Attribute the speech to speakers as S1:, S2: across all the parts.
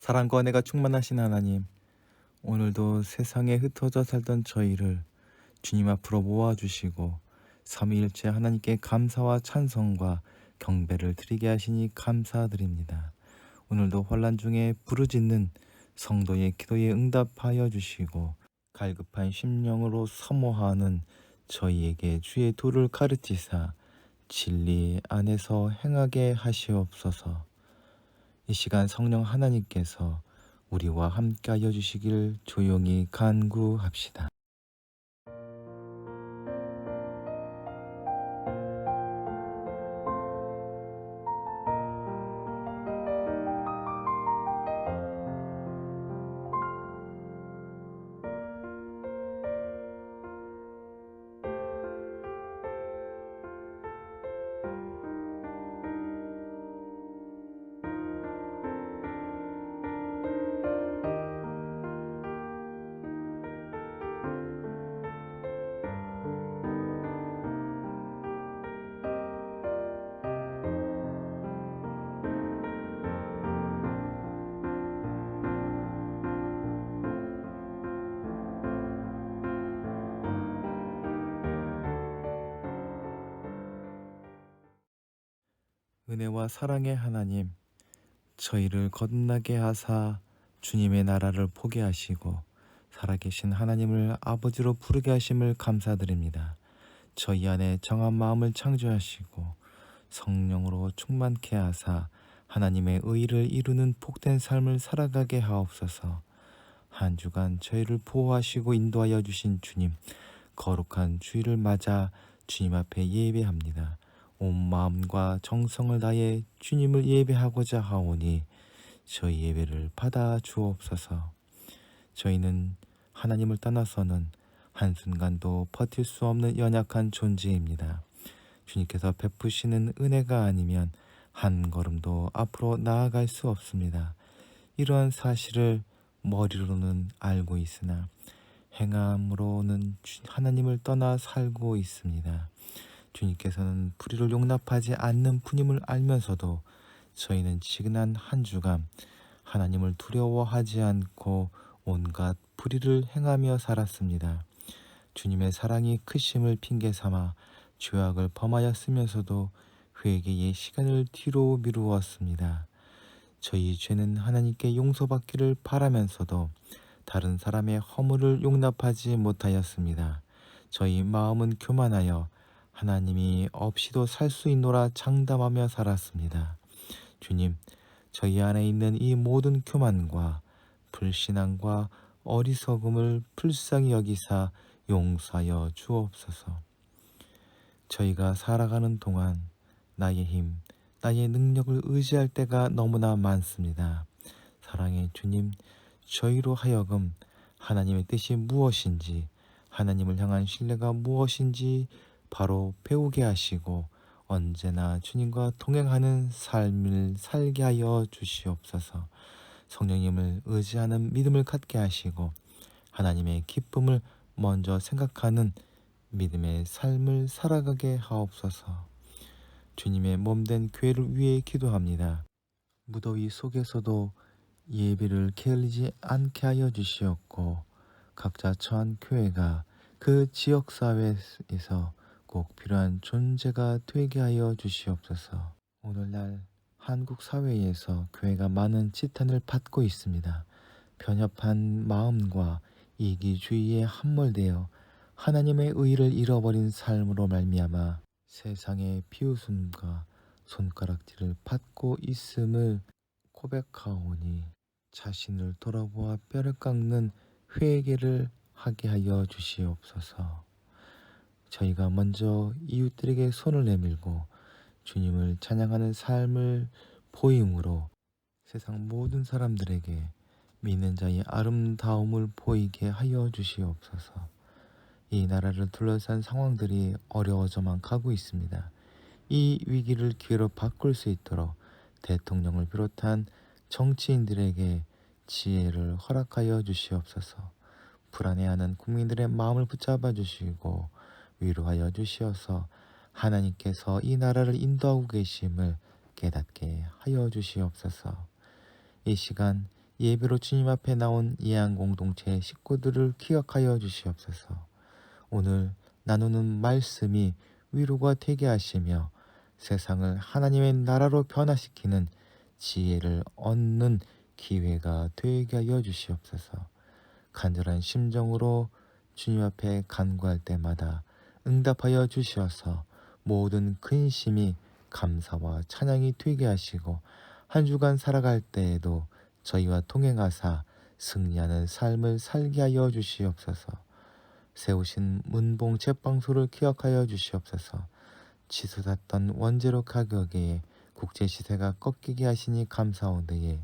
S1: 사랑과 은혜가 충만하신 하나님, 오늘도 세상에 흩어져 살던 저희를 주님 앞으로 모아주시고 삼위일체 하나님께 감사와 찬송과 경배를 드리게 하시니 감사드립니다. 오늘도 혼란 중에 부르짖는 성도의 기도에 응답하여 주시고 갈급한 심령으로 사모하는 저희에게 주의 도를 가르치사 진리 안에서 행하게 하시옵소서. 이 시간 성령 하나님께서 우리와 함께하여 주시길 조용히 간구합시다. 은혜와 사랑의 하나님, 저희를 거듭나게 하사 주님의 나라를 포기하시고 살아계신 하나님을 아버지로 부르게 하심을 감사드립니다. 저희 안에 정한 마음을 창조하시고 성령으로 충만케 하사 하나님의 의를 이루는 복된 삶을 살아가게 하옵소서. 한 주간 저희를 보호하시고 인도하여 주신 주님, 거룩한 주일을 맞아 주님 앞에 예배합니다. 온 마음과 정성을 다해 주님을 예배하고자 하오니 저희 예배를 받아 주옵소서. 저희는 하나님을 떠나서는 한순간도 버틸 수 없는 연약한 존재입니다. 주님께서 베푸시는 은혜가 아니면 한 걸음도 앞으로 나아갈 수 없습니다. 이러한 사실을 머리로는 알고 있으나 행함으로는 하나님을 떠나 살고 있습니다. 주님께서는 불의를 용납하지 않는 분임을 알면서도 저희는 지난 한 주간 하나님을 두려워하지 않고 온갖 불의를 행하며 살았습니다. 주님의 사랑이 크심을 핑계 삼아 죄악을 범하였으면서도 회개의 시간을 뒤로 미루었습니다. 저희 죄는 하나님께 용서받기를 바라면서도 다른 사람의 허물을 용납하지 못하였습니다. 저희 마음은 교만하여 하나님이 없이도 살 수 있노라 장담하며 살았습니다. 주님, 저희 안에 있는 이 모든 교만과 불신앙과 어리석음을 불쌍히 여기사 용서하여 주옵소서. 저희가 살아가는 동안 나의 힘, 나의 능력을 의지할 때가 너무나 많습니다. 사랑의 주님, 저희로 하여금 하나님의 뜻이 무엇인지, 하나님을 향한 신뢰가 무엇인지 바로 배우게 하시고 언제나 주님과 동행하는 삶을 살게 하여 주시옵소서. 성령님을 의지하는 믿음을 갖게 하시고 하나님의 기쁨을 먼저 생각하는 믿음의 삶을 살아가게 하옵소서. 주님의 몸된 교회를 위해 기도합니다. 무더위 속에서도 예배를 게을리지 않게 하여 주시옵고 각자 처한 교회가 그 지역사회에서 꼭 필요한 존재가 되게 하여 주시옵소서. 오늘날 한국 사회에서 교회가 많은 지탄을 받고 있습니다. 편협한 마음과 이기주의에 함몰되어 하나님의 의를 잃어버린 삶으로 말미암아 세상의 비웃음과 손가락질을 받고 있음을 고백하오니 자신을 돌아보아 뼈를 깎는 회개를 하게 하여 주시옵소서. 저희가 먼저 이웃들에게 손을 내밀고 주님을 찬양하는 삶을 보임으로 세상 모든 사람들에게 믿는 자의 아름다움을 보이게 하여 주시옵소서. 이 나라를 둘러싼 상황들이 어려워져만 가고 있습니다. 이 위기를 기회로 바꿀 수 있도록 대통령을 비롯한 정치인들에게 지혜를 허락하여 주시옵소서. 불안해하는 국민들의 마음을 붙잡아 주시고 위로하여 주시어서 하나님께서 이 나라를 인도하고 계심을 깨닫게 하여 주시옵소서. 이 시간 예배로 주님 앞에 나온 예한 공동체 식구들을 기억하여 주시옵소서. 오늘 나누는 말씀이 위로가 되게 하시며 세상을 하나님의 나라로 변화시키는 지혜를 얻는 기회가 되게 하여 주시옵소서. 간절한 심정으로 주님 앞에 간구할 때마다 응답하여 주시어서 모든 근심이 감사와 찬양이 되게 하시고 한 주간 살아갈 때에도 저희와 동행하사 승리하는 삶을 살게 하여 주시옵소서. 세우신 문봉 제빵소를 기억하여 주시옵소서. 치솟았던 원재료 가격에 국제 시세가 꺾이게 하시니 감사온데에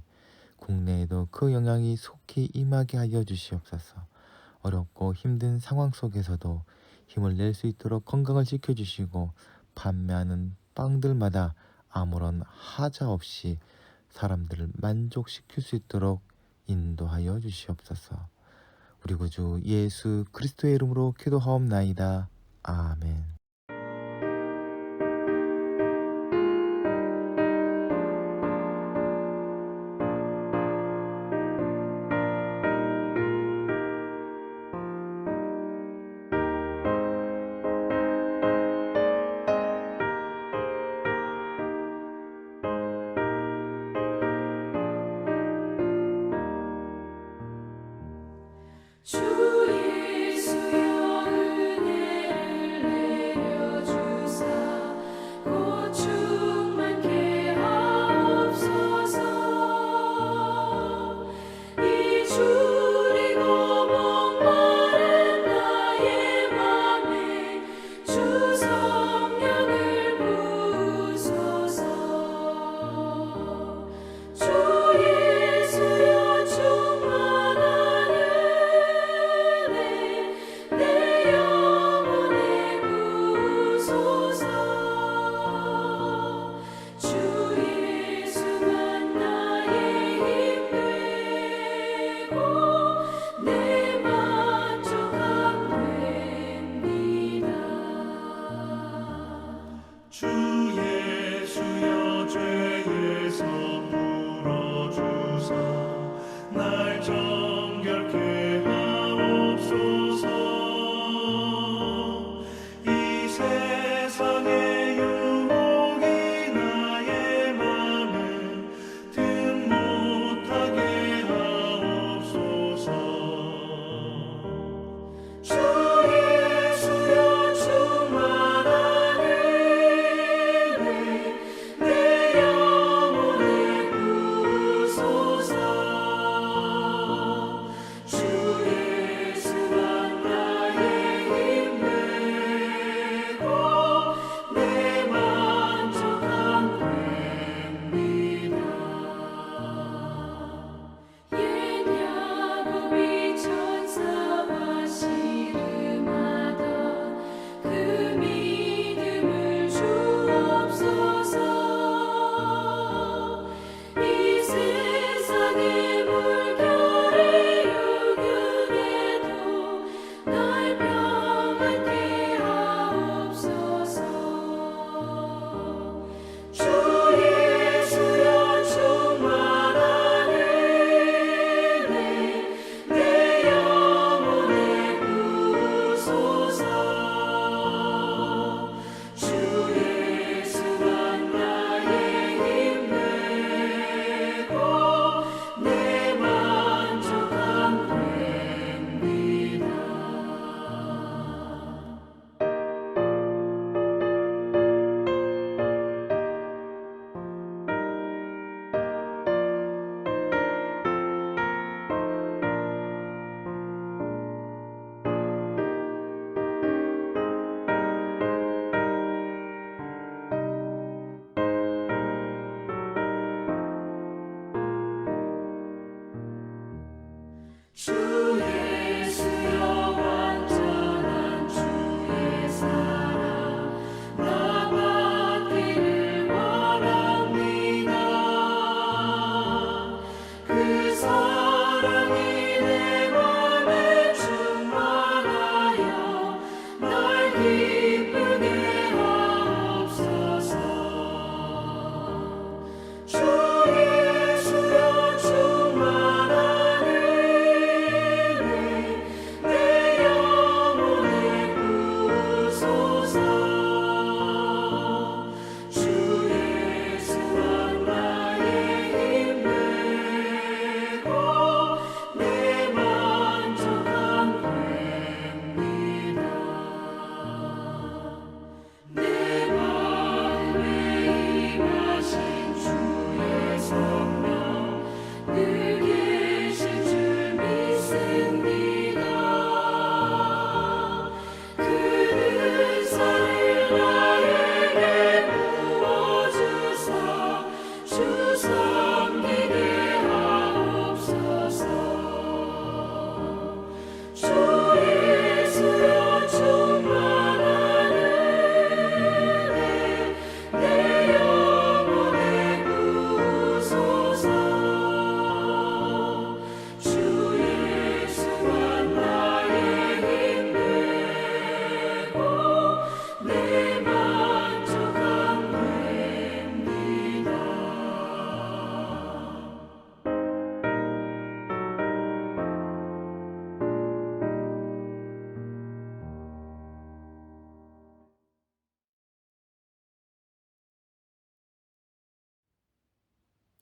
S1: 국내에도 그 영향이 속히 임하게 하여 주시옵소서. 어렵고 힘든 상황 속에서도 힘을 낼 수 있도록 건강을 지켜주시고 판매하는 빵들마다 아무런 하자 없이 사람들을 만족시킬 수 있도록 인도하여 주시옵소서. 우리 구주 예수 그리스도의 이름으로 기도하옵나이다. 아멘.
S2: 주 예수여 은혜를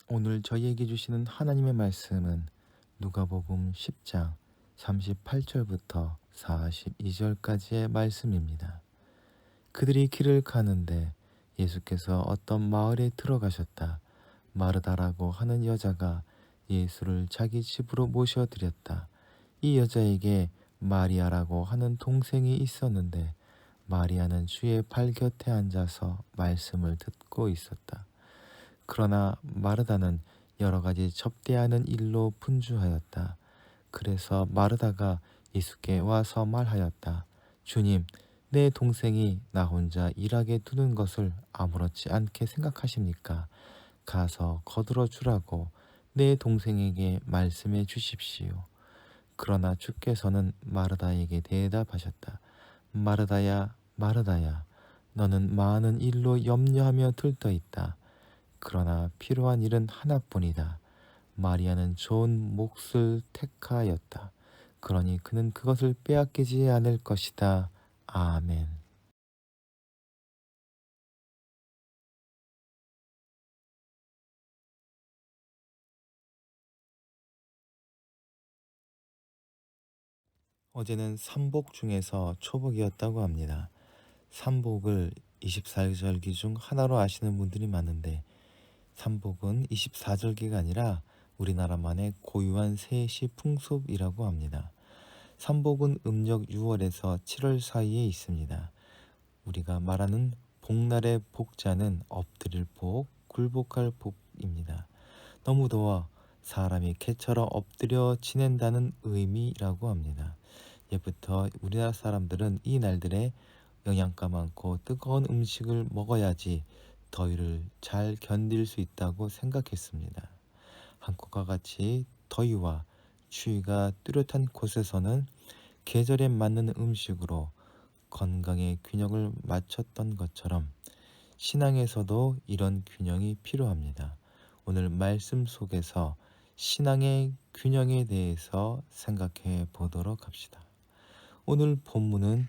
S1: 오늘 저희에게 주시는 하나님의 말씀은 누가복음 10장 38절부터 42절까지의 말씀입니다. 그들이 길을 가는데 예수께서 어떤 마을에 들어가셨다. 마르다라고 하는 여자가 예수를 자기 집으로 모셔드렸다. 이 여자에게 마리아라고 하는 동생이 있었는데 마리아는 주의 발 곁에 앉아서 말씀을 듣고 있었다. 그러나 마르다는 여러 가지 접대하는 일로 분주하였다. 그래서 마르다가 예수께 와서 말하였다. 주님, 내 동생이 나 혼자 일하게 두는 것을 아무렇지 않게 생각하십니까? 가서 거들어 주라고 내 동생에게 말씀해 주십시오. 그러나 주께서는 마르다에게 대답하셨다. 마르다야, 마르다야, 너는 많은 일로 염려하며 들떠 있다. 그러나 필요한 일은 하나뿐이다. 마리아는 좋은 몫을 택하였다. 그러니 그는 그것을 빼앗기지 않을 것이다. 아멘. 어제는 삼복 중에서 초복이었다고 합니다. 삼복을 24절기 중 하나로 아시는 분들이 많은데 삼복은 24절기가 아니라 우리나라만의 고유한 세시 풍습이라고 합니다. 삼복은 음력 6월에서 7월 사이에 있습니다. 우리가 말하는 복날의 복자는 엎드릴 복, 굴복할 복입니다. 너무 더워 사람이 개처럼 엎드려 지낸다는 의미라고 합니다. 예부터 우리나라 사람들은 이 날들에 영양가 많고 뜨거운 음식을 먹어야지 더위를 잘 견딜 수 있다고 생각했습니다. 한국과 같이 더위와 추위가 뚜렷한 곳에서는 계절에 맞는 음식으로 건강의 균형을 맞췄던 것처럼 신앙에서도 이런 균형이 필요합니다. 오늘 말씀 속에서 신앙의 균형에 대해서 생각해 보도록 합시다. 오늘 본문은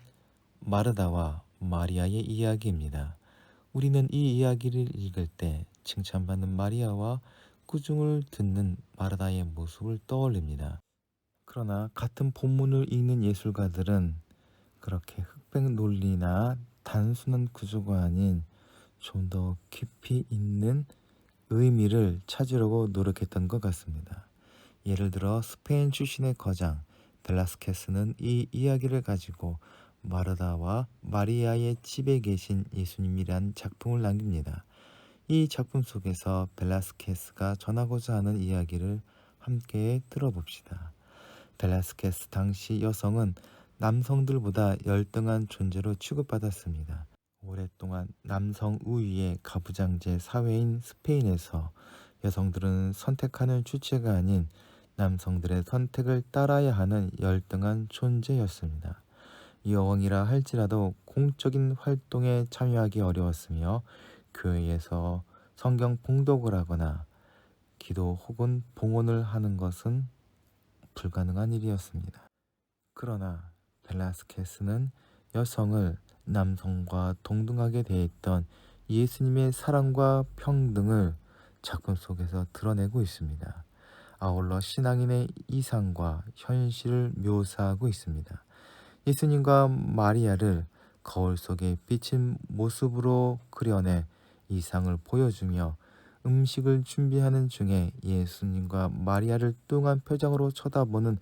S1: 마르다와 마리아의 이야기입니다. 우리는 이 이야기를 읽을 때 칭찬받는 마리아와 꾸중을 듣는 마르다의 모습을 떠올립니다. 그러나 같은 본문을 읽는 예술가들은 그렇게 흑백 논리나 단순한 구조가 아닌 좀 더 깊이 있는 의미를 찾으려고 노력했던 것 같습니다. 예를 들어 스페인 출신의 거장 벨라스케스는 이 이야기를 가지고 마르다와 마리아의 집에 계신 예수님이란 작품을 남깁니다. 이 작품 속에서 벨라스케스가 전하고자 하는 이야기를 함께 들어봅시다. 벨라스케스 당시 여성은 남성들보다 열등한 존재로 취급받았습니다. 오랫동안 남성 우위의 가부장제 사회인 스페인에서 여성들은 선택하는 주체가 아닌 남성들의 선택을 따라야 하는 열등한 존재였습니다. 여왕이라 할지라도 공적인 활동에 참여하기 어려웠으며 교회에서 성경 봉독을 하거나 기도 혹은 봉헌을 하는 것은 불가능한 일이었습니다. 그러나 벨라스케스는 여성을 남성과 동등하게 대했던 예수님의 사랑과 평등을 작품 속에서 드러내고 있습니다. 아울러 신앙인의 이상과 현실을 묘사하고 있습니다. 예수님과 마리아를 거울 속에 비친 모습으로 그려내 이상을 보여주며 음식을 준비하는 중에 예수님과 마리아를 뚱한 표정으로 쳐다보는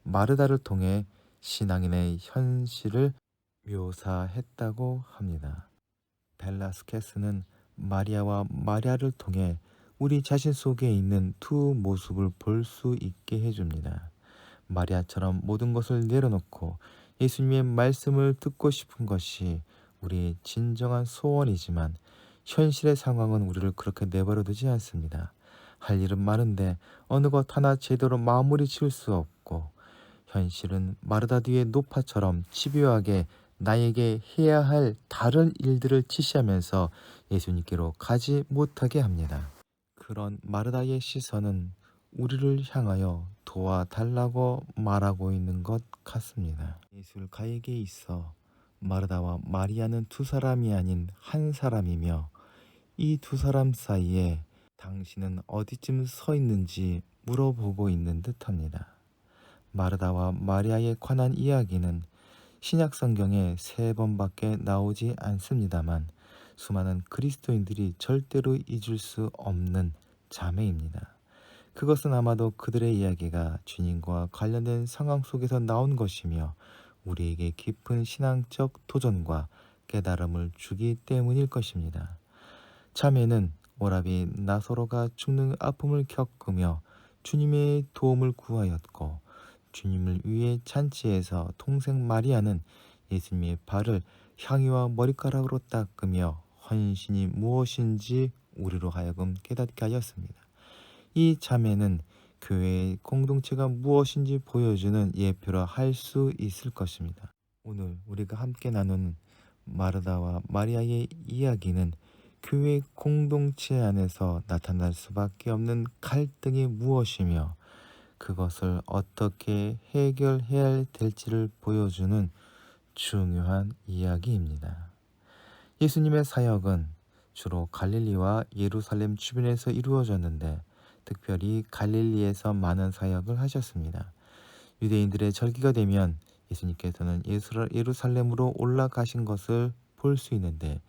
S1: 마르다를 통해 신앙인의 현실을 묘사했다고 합니다. 벨라스케스는 마리아와 마리아를 통해 우리 자신 속에 있는 두 모습을 볼 수 있게 해줍니다. 마리아처럼 모든 것을 내려놓고 예수님의 말씀을 듣고 싶은 것이 우리의 진정한 소원이지만 현실의 상황은 우리를 그렇게 내버려 두지 않습니다. 할 일은 많은데 어느 것 하나 제대로 마무리 지을 수 없고 현실은 마르다 뒤의 노파처럼 집요하게 나에게 해야 할 다른 일들을 지시하면서 예수님께로 가지 못하게 합니다. 그런 마르다의 시선은 우리를 향하여 도와달라고 말하고 있는 것 같습니다. 예술가에게 있어 마르다와 마리아는 두 사람이 아닌 한 사람이며 이 두 사람 사이에 당신은 어디쯤 서 있는지 물어보고 있는 듯합니다. 마르다와 마리아에 관한 이야기는 신약 성경에 3번밖에 나오지 않습니다만 수많은 그리스도인들이 절대로 잊을 수 없는 자매입니다. 그것은 아마도 그들의 이야기가 주님과 관련된 상황 속에서 나온 것이며 우리에게 깊은 신앙적 도전과 깨달음을 주기 때문일 것입니다. 자매는 오라비 나사로가 죽는 아픔을 겪으며 주님의 도움을 구하였고, 주님을 위해 잔치에서 동생 마리아는 예수님의 발을 향유와 머리카락으로 닦으며 헌신이 무엇인지 우리로 하여금 깨닫게 하였습니다. 이 자매는 교회의 공동체가 무엇인지 보여주는 예표라 할 수 있을 것입니다. 오늘 우리가 함께 나누는 마르다와 마리아의 이야기는 교회 공동체 안에서 나타날 수밖에 없는 갈등이 무엇이며 그것을 어떻게 해결해야 될지를 보여주는 중요한 이야기입니다. 예수님의 사역은 주로 갈릴리와 예루살렘 주변에서 이루어졌는데 특별히 갈릴리에서 많은 사역을 하셨습니다. 유대인들의 절기가 되면 예수님께서는 예루살렘으로 올라가신 것을 볼 수 있는데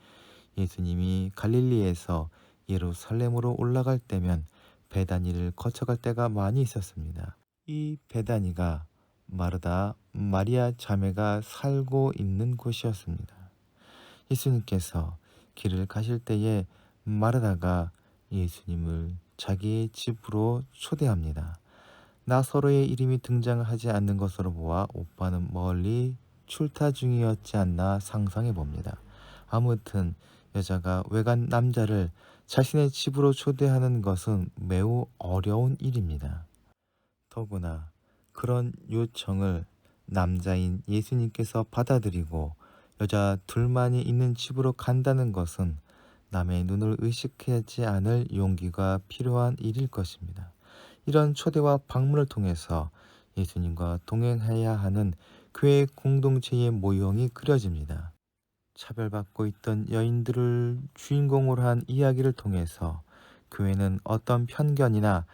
S1: 예수님이 갈릴리에서 예루살렘으로 올라갈 때면 베다니를 거쳐갈 때가 많이 있었습니다. 이 베다니가 마르다, 마리아 자매가 살고 있는 곳이었습니다. 예수님께서 길을 가실 때에 마르다가 예수님을 자기의 집으로 초대합니다. 나사로의 이름이 등장하지 않는 것으로 보아 오빠는 멀리 출타 중이었지 않나 상상해 봅니다. 아무튼 여자가 외간 남자를 자신의 집으로 초대하는 것은 매우 어려운 일입니다. 더구나 그런 요청을 남자인 예수님께서 받아들이고 여자 둘만이 있는 집으로 간다는 것은 남의 눈을 의식하지 않을 용기가 필요한 일일 것입니다. 이런 초대와 방문을 통해서 예수님과 동행해야 하는 교회 공동체의 모형이 그려집니다. 차별받고 있던 여인들을 주인공으로 한 이야기를 통해서 교회는 어떤 편견이나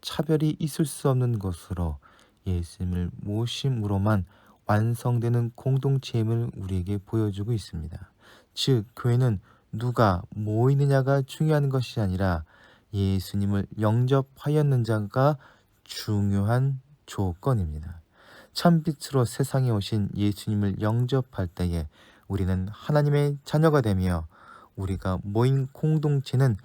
S1: 차별이 있을 수 없는 것으로 예수님을 모심으로만 완성되는 공동체임을 우리에게 보여주고 있습니다. 즉, 교회는 누가 모이느냐가 중요한 것이 아니라 예수님을 영접하였는 자가 중요한 조건입니다. 참빛으로 세상에 오신 예수님을 영접할 때에 우리는 하나님의 자녀가 되며 우리가 모인 공동체는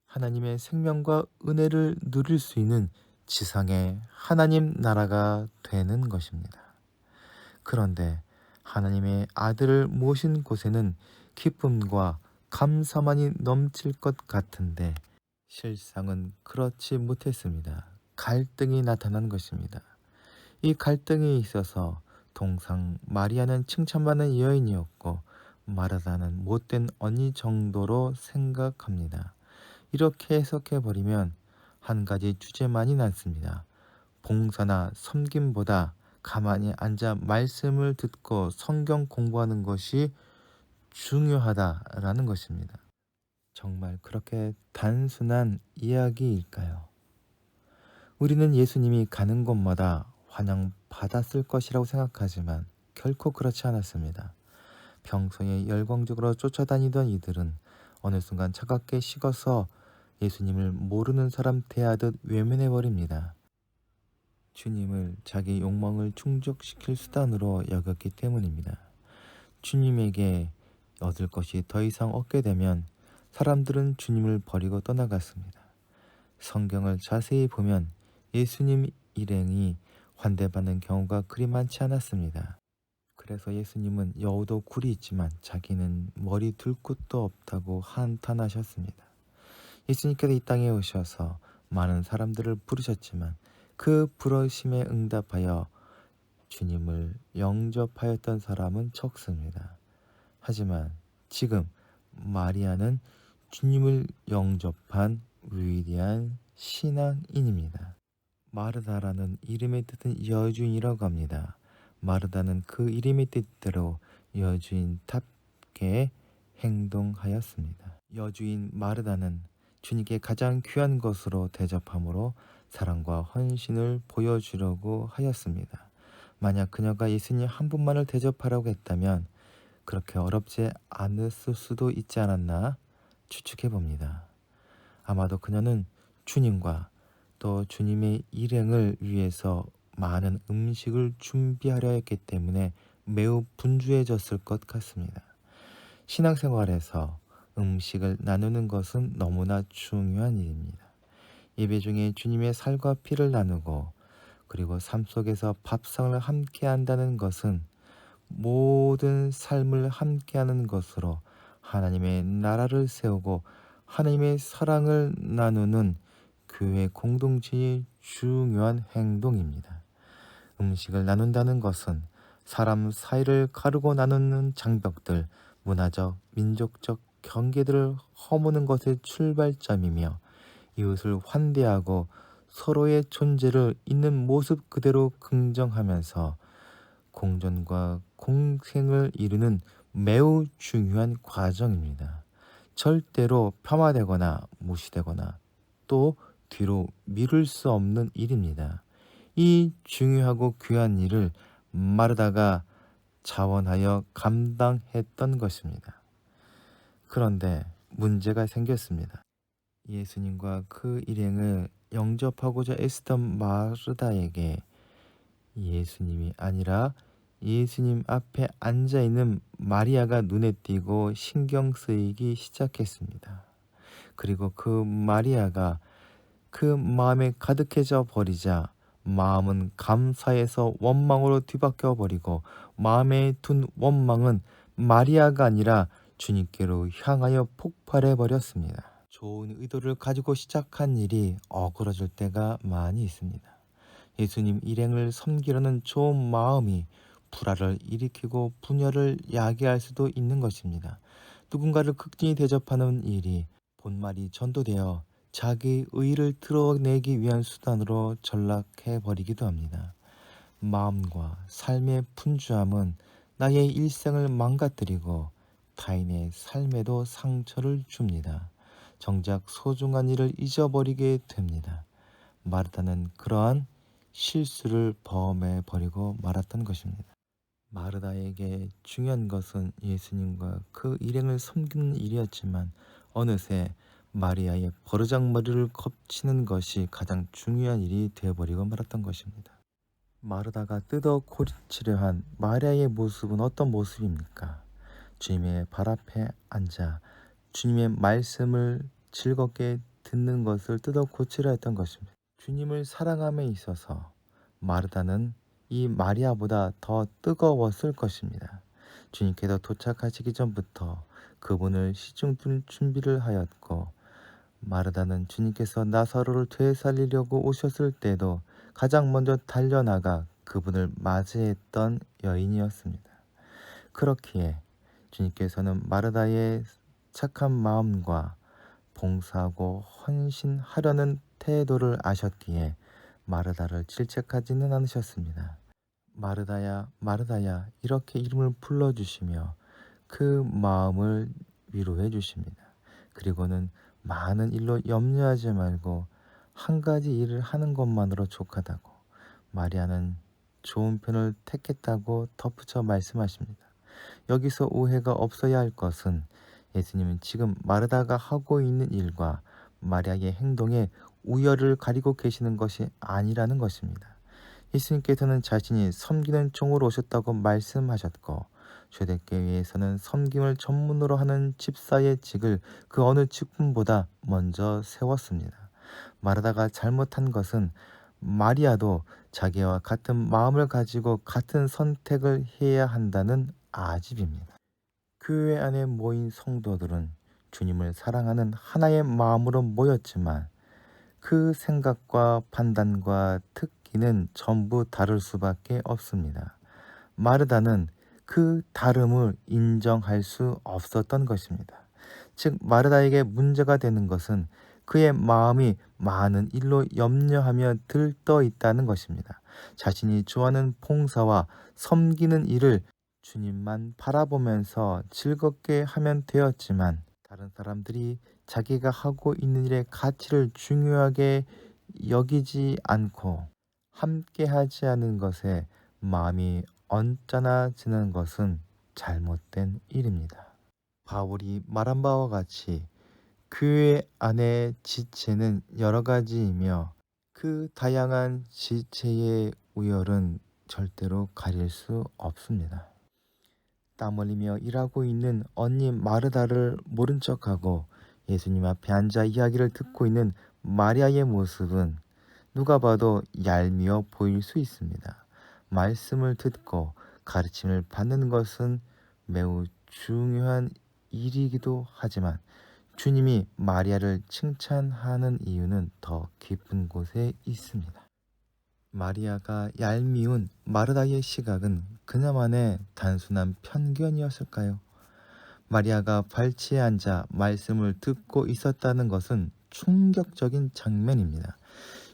S1: 하나님의 생명과 은혜를 누릴 수 있는 지상의 하나님 나라가 되는 것입니다. 그런데 하나님의 아들을 모신 곳에는 기쁨과 감사만이 넘칠 것 같은데 실상은 그렇지 못했습니다. 갈등이 나타난 것입니다. 이 갈등이 있어서 동상 마리아는 칭찬받는 여인이었고 마르다는 못된 언니 정도로 생각합니다. 이렇게 해석해버리면 한 가지 주제만이 남습니다. 봉사나 섬김보다 가만히 앉아 말씀을 듣고 성경 공부하는 것이 중요하다라는 것입니다. 정말 그렇게 단순한 이야기일까요? 우리는 예수님이 가는 곳마다 환영받았을 것이라고 생각하지만 결코 그렇지 않았습니다. 평소에 열광적으로 쫓아다니던 이들은 어느 순간 차갑게 식어서 예수님을 모르는 사람 대하듯 외면해버립니다. 주님을 자기 욕망을 충족시킬 수단으로 여겼기 때문입니다. 주님에게 얻을 것이 더 이상 없게 되면 사람들은 주님을 버리고 떠나갔습니다. 성경을 자세히 보면 예수님 일행이 환대받는 경우가 그리 많지 않았습니다. 그래서 예수님은 여우도 굴이 있지만 자기는 머리 둘 곳도 없다고 한탄하셨습니다. 예수님께서 이 땅에 오셔서 많은 사람들을 부르셨지만 그 부르심에 응답하여 주님을 영접하였던 사람은 적습니다. 하지만 지금 마리아는 주님을 영접한 위대한 신앙인입니다. 마르다라는 이름의 뜻은 여주인이라고 합니다. 마르다는 그 이름의 뜻대로 여주인답게 행동하였습니다. 여주인 마르다는 주님께 가장 귀한 것으로 대접함으로 사랑과 헌신을 보여주려고 하였습니다. 만약 그녀가 예수님 한 분만을 대접하라고 했다면 그렇게 어렵지 않았을 수도 있지 않았나 추측해 봅니다. 아마도 그녀는 주님과 또 주님의 일행을 위해서 많은 음식을 준비하려 했기 때문에 매우 분주해졌을 것 같습니다. 신앙생활에서 음식을 나누는 것은 너무나 중요한 일입니다. 예배 중에 주님의 살과 피를 나누고 그리고 삶 속에서 밥상을 함께 한다는 것은 모든 삶을 함께하는 것으로 하나님의 나라를 세우고 하나님의 사랑을 나누는 교회 공동체의 중요한 행동입니다. 음식을 나눈다는 것은 사람 사이를 가르고 나누는 장벽들, 문화적, 민족적 경계들을 허무는 것의 출발점이며 이웃을 환대하고 서로의 존재를 있는 모습 그대로 긍정하면서 공존과 공생을 이루는 매우 중요한 과정입니다. 절대로 폄하되거나 무시되거나 또 뒤로 미룰 수 없는 일입니다. 이 중요하고 귀한 일을 마르다가 자원하여 감당했던 것입니다. 그런데 문제가 생겼습니다. 예수님과 그 일행을 영접하고자 애쓰던 마르다에게 예수님이 아니라 예수님 앞에 앉아있는 마리아가 눈에 띄고 신경 쓰이기 시작했습니다. 그리고 그 마리아가 그 마음에 가득해져 버리자 마음은 감사에서 원망으로 뒤바뀌어 버리고 마음에 둔 원망은 마리아가 아니라 주님께로 향하여 폭발해 버렸습니다. 좋은 의도를 가지고 시작한 일이 어그러질 때가 많이 있습니다. 예수님 일행을 섬기려는 좋은 마음이 불화를 일으키고 분열을 야기할 수도 있는 것입니다. 누군가를 극진히 대접하는 일이 본말이 전도되어 자기의 의의를 드러내기 위한 수단으로 전락해 버리기도 합니다. 마음과 삶의 분주함은 나의 일생을 망가뜨리고 타인의 삶에도 상처를 줍니다. 정작 소중한 일을 잊어버리게 됩니다. 마르다는 그러한 실수를 범해 버리고 말았던 것입니다. 마르다에게 중요한 것은 예수님과 그 일행을 섬기는 일이었지만 어느새 마리아의 버르장머리를 kop치는 것이 가장 중요한 일이 되어버리고 말았던 것입니다. 마르다가 뜯어 고치려 한 마리아의 모습은 어떤 모습입니까? 주님의 발 앞에 앉아 주님의 말씀을 즐겁게 듣는 것을 뜯어 고치려 했던 것입니다. 주님을 사랑함에 있어서 마르다는 이 마리아보다 더 뜨거웠을 것입니다. 주님께서 도착하시기 전부터 그분을 시중 준비를 하였고 마르다는 주님께서 나사로를 되살리려고 오셨을 때도 가장 먼저 달려나가 그분을 맞이했던 여인이었습니다. 그렇기에 주님께서는 마르다의 착한 마음과 봉사하고 헌신하려는 태도를 아셨기에 마르다를 질책하지는 않으셨습니다. 마르다야, 마르다야 이렇게 이름을 불러주시며 그 마음을 위로해 주십니다. 그리고는 많은 일로 염려하지 말고 한 가지 일을 하는 것만으로 족하다고 마리아는 좋은 편을 택했다고 덧붙여 말씀하십니다. 여기서 오해가 없어야 할 것은 예수님은 지금 마르다가 하고 있는 일과 마리아의 행동에 우열을 가리고 계시는 것이 아니라는 것입니다. 예수님께서는 자신이 섬기는 종으로 오셨다고 말씀하셨고 초대교회에서는 섬김을 전문으로 하는 집사의 직을 그 어느 직분보다 먼저 세웠습니다. 마르다가 잘못한 것은 마리아도 자기와 같은 마음을 가지고 같은 선택을 해야 한다는 아집입니다. 교회 안에 모인 성도들은 주님을 사랑하는 하나의 마음으로 모였지만 그 생각과 판단과 특기는 전부 다를 수밖에 없습니다. 마르다는 그 다름을 인정할 수 없었던 것입니다. 즉 마르다에게 문제가 되는 것은 그의 마음이 많은 일로 염려하며 들떠 있다는 것입니다. 자신이 좋아하는 봉사와 섬기는 일을 주님만 바라보면서 즐겁게 하면 되었지만 다른 사람들이 자기가 하고 있는 일의 가치를 중요하게 여기지 않고 함께하지 않은 것에 마음이 언짢아지는 것은 잘못된 일입니다. 바울이 말한 바와 같이 교회 안의 지체는 여러 가지이며 그 다양한 지체의 우열은 절대로 가릴 수 없습니다. 땀 흘리며 일하고 있는 언니 마르다를 모른 척하고 예수님 앞에 앉아 이야기를 듣고 있는 마리아의 모습은 누가 봐도 얄미워 보일 수 있습니다. 말씀을 듣고 가르침을 받는 것은 매우 중요한 일이기도 하지만 주님이 마리아를 칭찬하는 이유는 더 깊은 곳에 있습니다. 마리아가 얄미운 마르다의 시각은 그녀만의 단순한 편견이었을까요? 마리아가 발치에 앉아 말씀을 듣고 있었다는 것은 충격적인 장면입니다.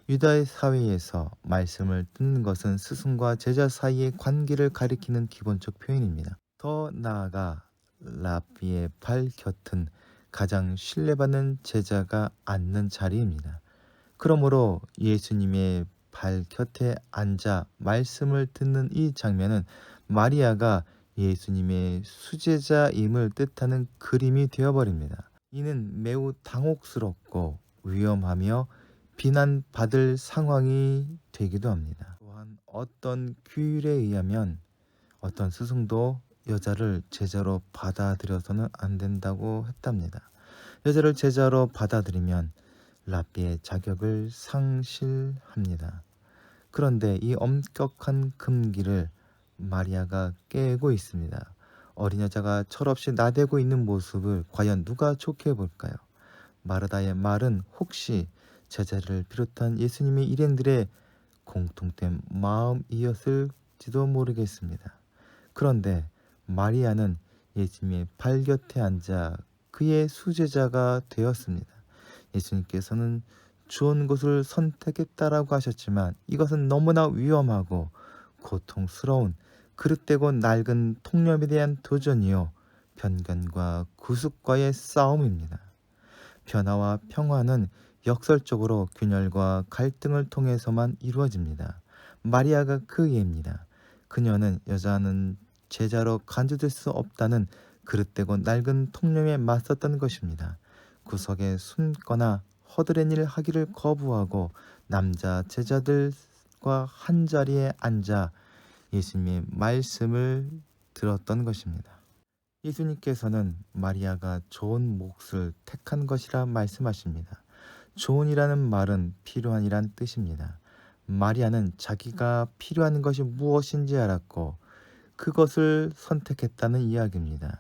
S1: 유다의 사회에서 말씀을 듣는 것은 스승과 제자 사이의 관계를 가리키는 기본적 표현입니다. 더 나아가 랍비의 발 곁은 가장 신뢰받는 제자가 앉는 자리입니다. 그러므로 예수님의 발 곁에 앉아 말씀을 듣는 이 장면은 마리아가 예수님의 수제자임을 뜻하는 그림이 되어버립니다. 이는 매우 당혹스럽고 위험하며 비난받을 상황이 되기도 합니다. 또한 어떤 규율에 의하면 어떤 스승도 여자를 제자로 받아들여서는 안 된다고 했답니다. 여자를 제자로 받아들이면 랍비의 자격을 상실합니다. 그런데 이 엄격한 금기를 마리아가 깨고 있습니다. 어린 여자가 철없이 나대고 있는 모습을 과연 누가 좋게 볼까요? 마르다의 말은 혹시 제자를 비롯한 예수님의 일행들의 공통된 마음이었을지도 모르겠습니다. 그런데 마리아는 예수님의 발 곁에 앉아 그의 수제자가 되었습니다. 예수님께서는 좋은 곳을 선택했다라고 하셨지만 이것은 너무나 위험하고 고통스러운 그릇되고 낡은 통념에 대한 도전이요 편견과 구습과의 싸움입니다. 변화와 평화는 역설적으로 균열과 갈등을 통해서만 이루어집니다. 마리아가 그 예입니다. 그녀는 여자는 제자로 간주될 수 없다는 그릇되고 낡은 통념에 맞섰던 것입니다. 구석에 숨거나 허드렛 일 하기를 거부하고 남자 제자들과 한자리에 앉아 예수님의 말씀을 들었던 것입니다. 예수님께서는 마리아가 좋은 몫을 택한 것이라 말씀하십니다. 좋은이라는 말은 필요한이란 뜻입니다. 마리아는 자기가 필요한 것이 무엇인지 알았고 그것을 선택했다는 이야기입니다.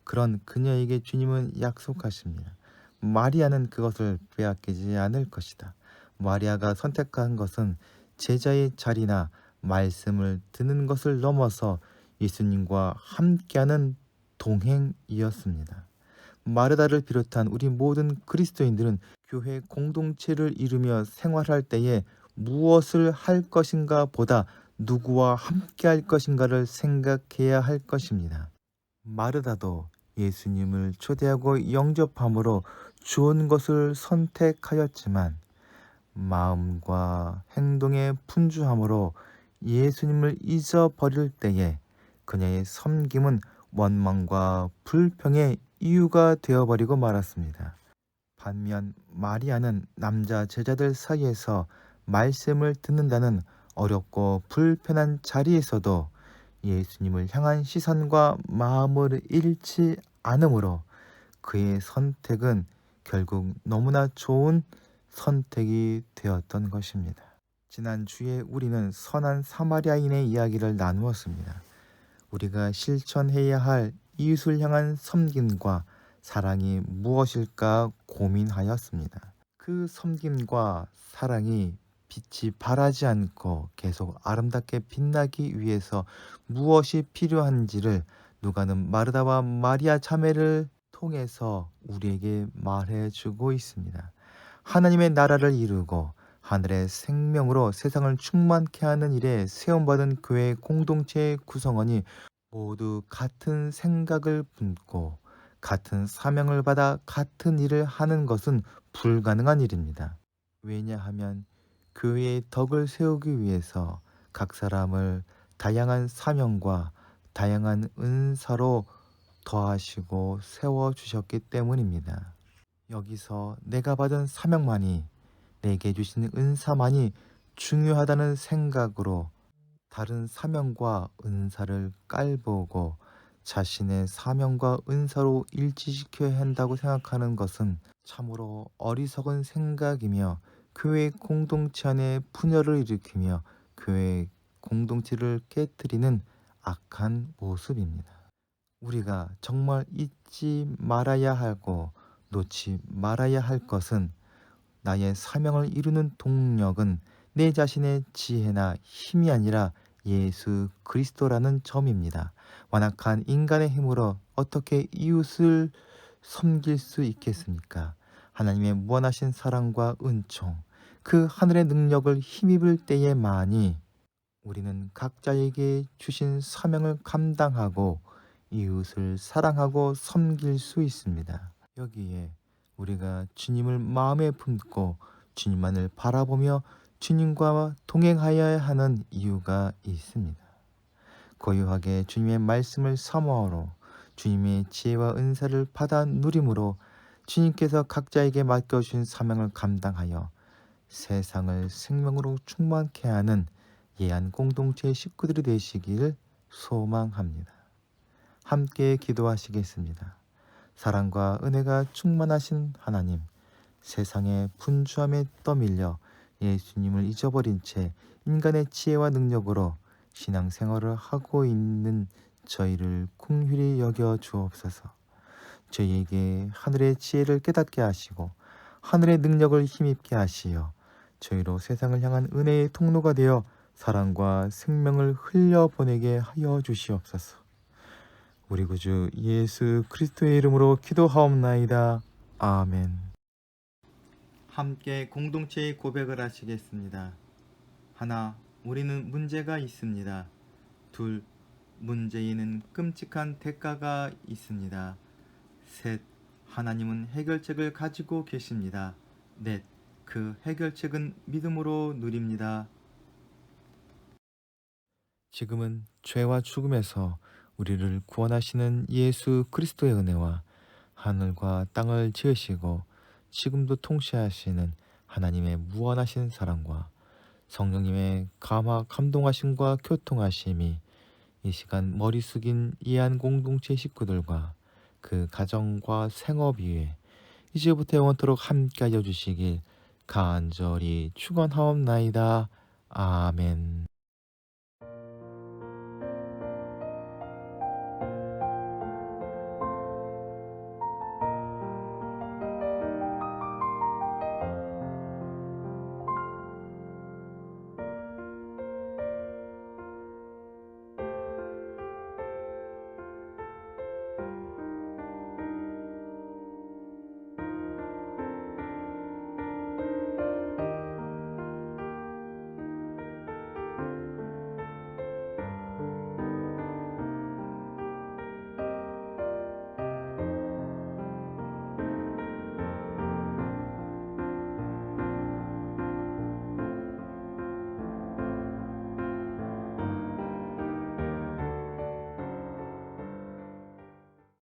S1: 그런 그녀에게 주님은 약속하십니다. 마리아는 그것을 빼앗기지 않을 것이다. 마리아가 선택한 것은 제자의 자리나 말씀을 듣는 것을 넘어서 예수님과 함께하는 동행이었습니다. 마르다를 비롯한 우리 모든 그리스도인들은 교회 공동체를 이루며 생활할 때에 무엇을 할 것인가 보다 누구와 함께 할 것인가를 생각해야 할 것입니다. 마르다도 예수님을 초대하고 영접함으로 좋은 것을 선택하였지만 마음과 행동의 분주함으로 예수님을 잊어버릴 때에 그녀의 섬김은 원망과 불평의 이유가 되어버리고 말았습니다. 반면 마리아는 남자 제자들 사이에서 말씀을 듣는다는 어렵고 불편한 자리에서도 예수님을 향한 시선과 마음을 잃지 않으므로 그의 선택은 결국 너무나 좋은 선택이 되었던 것입니다. 지난주에 우리는 선한 사마리아인의 이야기를 나누었습니다. 우리가 실천해야 할 이웃을 향한 섬김과 사랑이 무엇일까 고민하였습니다. 그 섬김과 사랑이 빛이 바라지 않고 계속 아름답게 빛나기 위해서 무엇이 필요한지를 누가는 마르다와 마리아 자매를 통해서 우리에게 말해주고 있습니다. 하나님의 나라를 이루고 하늘의 생명으로 세상을 충만케 하는 일에 세움받은 교회 공동체의 구성원이 모두 같은 생각을 품고 같은 사명을 받아 같은 일을 하는 것은 불가능한 일입니다. 왜냐하면 교회의 덕을 세우기 위해서 각 사람을 다양한 사명과 다양한 은사로 더하시고 세워주셨기 때문입니다. 여기서 내가 받은 사명만이, 내게 주신 은사만이 중요하다는 생각으로 다른 사명과 은사를 깔보고 자신의 사명과 은사로 일치시켜야 한다고 생각하는 것은 참으로 어리석은 생각이며 교회 공동체 안에 분열을 일으키며 교회 공동체를 깨뜨리는 악한 모습입니다. 우리가 정말 잊지 말아야 하고 놓지 말아야 할 것은, 나의 사명을 이루는 동력은 내 자신의 지혜나 힘이 아니라 예수 그리스도라는 점입니다. 완악한 인간의 힘으로 어떻게 이웃을 섬길 수 있겠습니까? 하나님의 무한하신 사랑과 은총, 그 하늘의 능력을 힘입을 때에만이 우리는 각자에게 주신 사명을 감당하고 이웃을 사랑하고 섬길 수 있습니다. 여기에 우리가 주님을 마음에 품고 주님만을 바라보며 주님과 동행하여야 하는 이유가 있습니다. 고요하게 주님의 말씀을 사모하러 주님의 지혜와 은사를 받아 누림으로 주님께서 각자에게 맡겨주신 사명을 감당하여 세상을 생명으로 충만케 하는 예한 공동체의 식구들이 되시길 소망합니다. 함께 기도하시겠습니다. 사랑과 은혜가 충만하신 하나님, 세상의 분주함에 떠밀려 예수님을 잊어버린 채 인간의 지혜와 능력으로 신앙생활을 하고 있는 저희를 긍휼히 여겨 주옵소서. 저희에게 하늘의 지혜를 깨닫게 하시고 하늘의 능력을 힘입게 하시어 저희로 세상을 향한 은혜의 통로가 되어 사랑과 생명을 흘려보내게 하여 주시옵소서. 우리 구주 예수 그리스도의 이름으로 기도하옵나이다. 아멘. 함께 공동체의 고백을 하시겠습니다. 하나, 우리는 문제가 있습니다. 둘, 문제에는 끔찍한 대가가 있습니다. 셋, 하나님은 해결책을 가지고 계십니다. 넷, 그 해결책은 믿음으로 누립니다. 지금은 죄와 죽음에서 우리를 구원하시는 예수 그리스도의 은혜와 하늘과 땅을 지으시고 지금도 통치하시는 하나님의 무한하신 사랑과 성령님의 감화 감동하심과 교통하심이 이 시간 머리 숙인 이한 공동체 식구들과 그 가정과 생업 위에 이제부터 영원토록 함께하여 주시길 간절히 축원하옵나이다. 아멘.